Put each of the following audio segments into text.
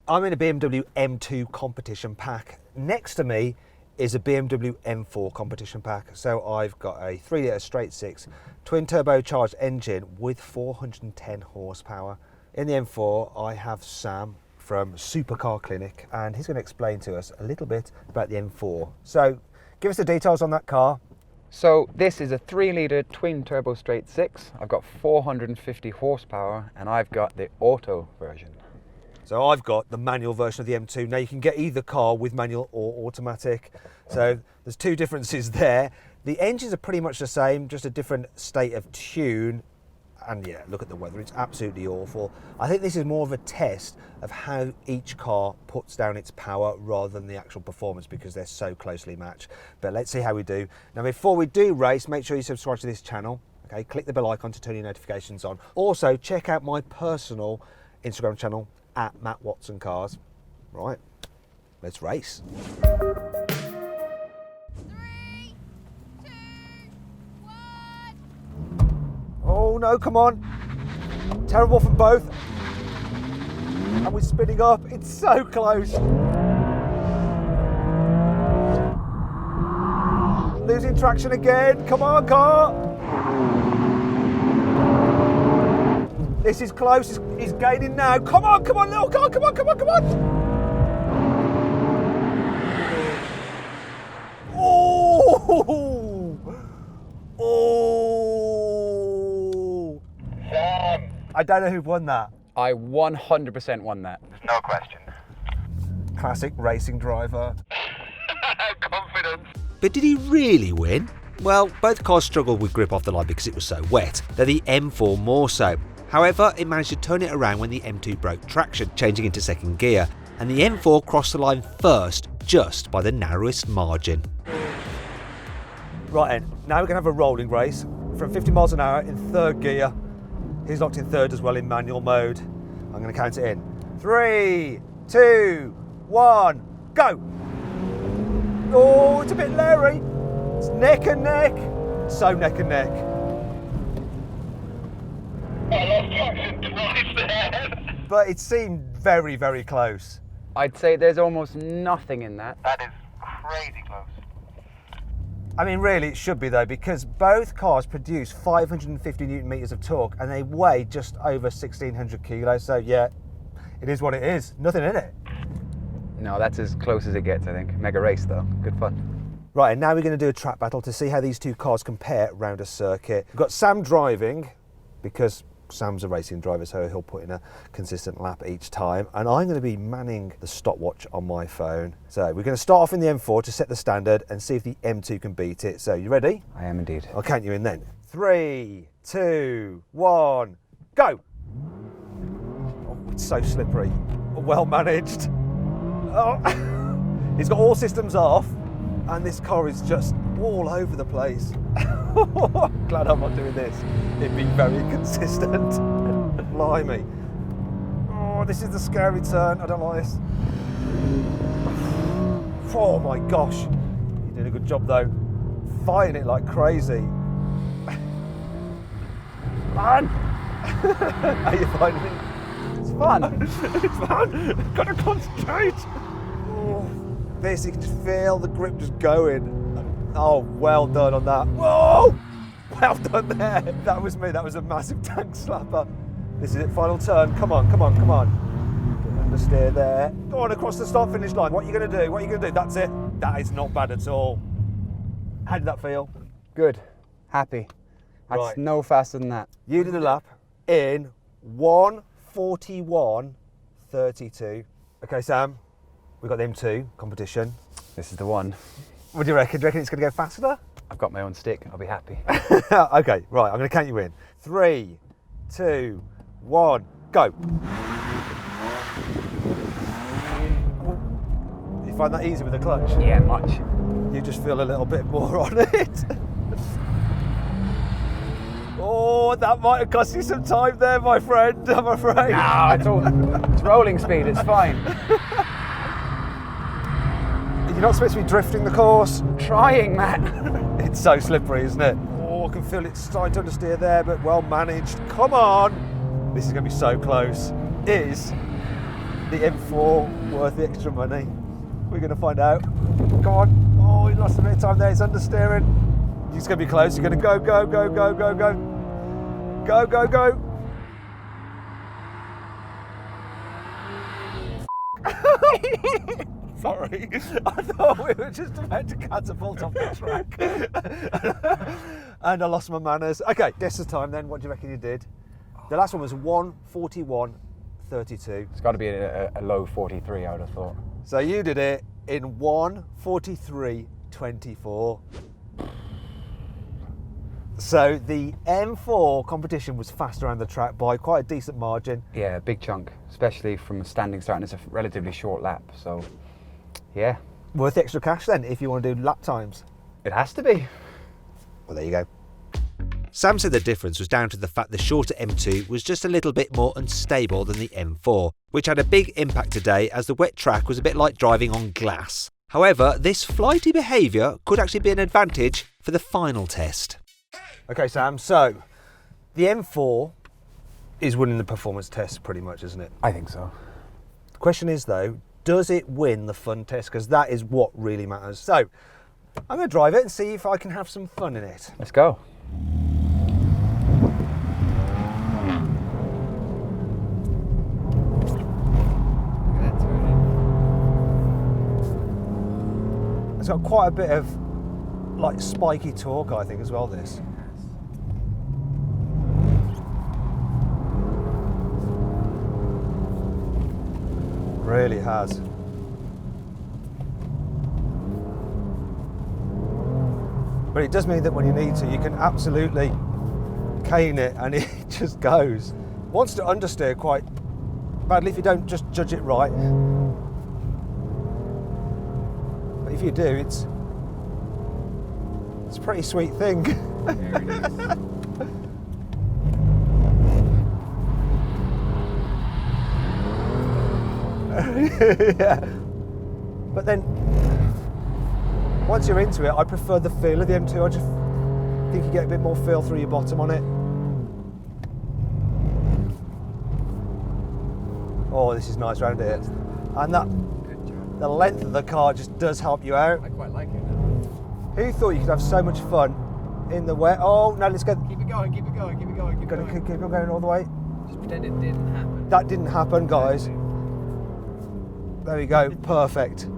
I'm in a BMW M2 competition pack. Next to me is a BMW M4 competition pack. So I've got a 3-litre straight six twin turbocharged engine with 410 horsepower. In the M4, I have Sam from Supercar Clinic, and he's going to explain to us a little bit about the M4. So give us the details on that car. So this is a 3-litre twin turbo straight six. I've got 450 horsepower and I've got the auto version. So I've got the manual version of the M2. Now you can get either car with manual or automatic. So there's two differences there. The engines are pretty much the same, just a different state of tune. And yeah, look at the weather, it's absolutely awful. I think this is more of a test of how each car puts down its power rather than the actual performance, because they're so closely matched. But let's see how we do. Now before we do race, make sure you subscribe to this channel. Okay, click the bell icon to turn your notifications on. Also, check out my personal Instagram channel at Matt Watson Cars. Right, let's race. 3, 2, 1. Oh no, come on. Terrible from both. And we're spinning up. It's so close. Losing traction again. Come on, car. This is close. He's gaining now. Come on, little car. Come on. Oh! Oh! Sam! I don't know who won that. I 100% won that. No question. Classic racing driver. Confidence. But did he really win? Well, both cars struggled with grip off the line because it was so wet, though the M4 more so. However, it managed to turn it around when the M2 broke traction, changing into second gear, and the M4 crossed the line first, just by the narrowest margin. Right then, now we're going to have a rolling race from 50 miles an hour in third gear. He's locked in third as well in manual mode. I'm going to count it in. 3, 2, 1, go! Oh, it's a bit leery. It's neck and neck. So neck and neck. I lost traction twice there. But it seemed very, very close. I'd say there's almost nothing in that. That is crazy close. I mean, really, it should be though, because both cars produce 550 Newton meters of torque and they weigh just over 1,600 kilos. So yeah, it is what it is. Nothing in it. No, that's as close as it gets, I think. Mega race though, good fun. Right, and now we're going to do a track battle to see how these two cars compare around a circuit. We've got Sam driving, because Sam's a racing driver, so he'll put in a consistent lap each time. And I'm going to be manning the stopwatch on my phone. So we're going to start off in the M4 to set the standard and see if the M2 can beat it. So you ready? I am indeed. I'll count you in then. 3, 2, 1, go! Oh, it's so slippery. Well managed. Oh. He's got all systems off, and this car is just all over the place. Glad I'm not doing this. It'd be very consistent. Blimey. Oh, this is the scary turn. I don't like this. Oh my gosh. You did a good job though. Fighting it like crazy. Man! How are you finding it? It's fun. It's fun. Gotta concentrate. Oh, this, you can just feel the grip just going. Oh, well done on that. Whoa! Well done there. That was me. That was a massive tank slapper. This is it. Final turn. Come on. Get understeer there. Go on across the start finish line. What are you going to do? That's it. That is not bad at all. How did that feel? Good. Happy. That's Right. no faster than that. You did a lap in 1:41.32. Okay, Sam. We've got the M2 competition. This is the one. What do you reckon? Do you reckon it's going to go faster? I've got my own stick. I'll be happy. Okay, right, I'm going to count you in. 3, 2, 1, go. You find that easy with the clutch? Yeah, much. You just feel a little bit more on it. Oh, that might have cost you some time there, my friend, I'm afraid. No, it's rolling speed. It's fine. You're not supposed to be drifting the course. I'm trying, Matt. It's so slippery, isn't it? Oh, I can feel it starting to understeer there, but well managed. Come on. This is going to be so close. Is the M4 worth the extra money? We're going to find out. Go on. Oh, he lost a bit of time there. He's understeering. He's going to be close. He's going to go, go, go, go, go, go. Go, go, go. Sorry, I thought we were just about to catapult off the track. And I lost my manners. Okay, guess the time then. What do you reckon you did? The last one was 1:41.32. It's got to be a low 43, I would have thought. So you did it in 1:43.24. So the M4 competition was fast around the track by quite a decent margin. Yeah, a big chunk, especially from a standing start, and it's a relatively short lap, so yeah. Worth the extra cash then if you want to do lap times. It has to be. Well, there you go. Sam said the difference was down to the fact the shorter M2 was just a little bit more unstable than the M4, which had a big impact today as the wet track was a bit like driving on glass. However, this flighty behaviour could actually be an advantage for the final test. Okay, Sam, so the M4 is winning the performance test pretty much, isn't it? I think so. The question is though, does it win the fun test? Because that is what really matters. So I'm going to drive it and see if I can have some fun in it. Let's go. It's got quite a bit of like spiky torque, I think, as well, this. Really has. But it does mean that when you need to, you can absolutely cane it and it just goes. Wants to understeer quite badly if you don't just judge it right. But if you do, it's a pretty sweet thing. There it is. Yeah. But then, once you're into it, I prefer the feel of the M2. I just think you get a bit more feel through your bottom on it. Oh, this is nice round here. And that, the length of the car just does help you out. I quite like it now. Who thought you could have so much fun in the wet? Oh, no, let's go. Keep it going, keep it going, keep it going, keep it Gonna going. keep on going all the way. Just pretend it didn't happen. That didn't happen, guys. There we go, perfect. And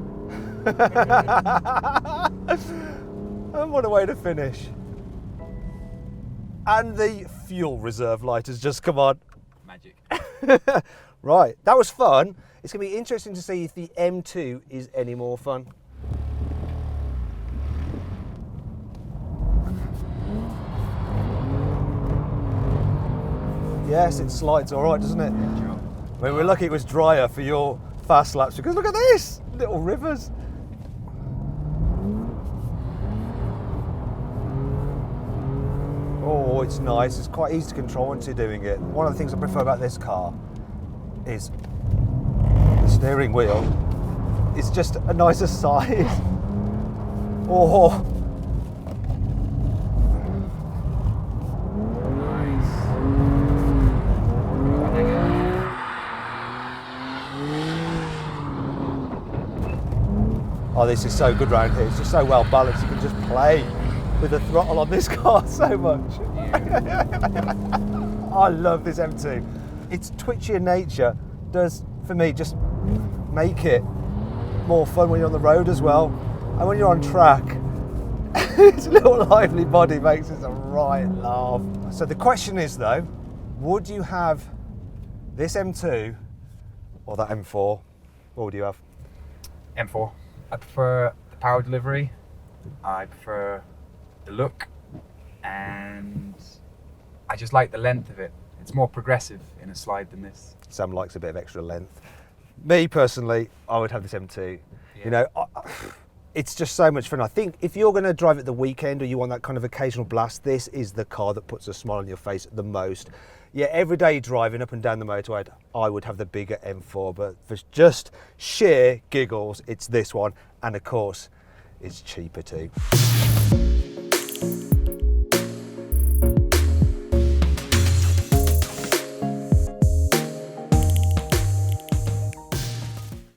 what a way to finish. And the fuel reserve light has just come on. Magic. Right, that was fun. It's going to be interesting to see if the M2 is any more fun. Yes, it slides all right, doesn't it? I mean, we're lucky it was drier for your fast laps because look at this, little rivers. Oh, it's nice. It's quite easy to control once you're doing it. One of the things I prefer about this car is the steering wheel. It's just a nicer size. Oh. Oh, this is so good round here. It's just so well balanced. You can just play with the throttle on this car so much. I love this M2. Its twitchier nature does, for me, just make it more fun when you're on the road as well. And when you're on track, its little lively body makes it a right laugh. So the question is though, would you have this M2 or that M4? What would you have? M4. I prefer the power delivery. I prefer the look, and I just like the length of it. It's more progressive in a slide than this. Sam likes a bit of extra length. Me personally, I would have this M2. Yeah. You know, it's just so much fun. I think if you're going to drive at the weekend or you want that kind of occasional blast, this is the car that puts a smile on your face the most. Yeah, every day driving up and down the motorway, I would have the bigger M4, but for just sheer giggles, it's this one. And of course, it's cheaper too.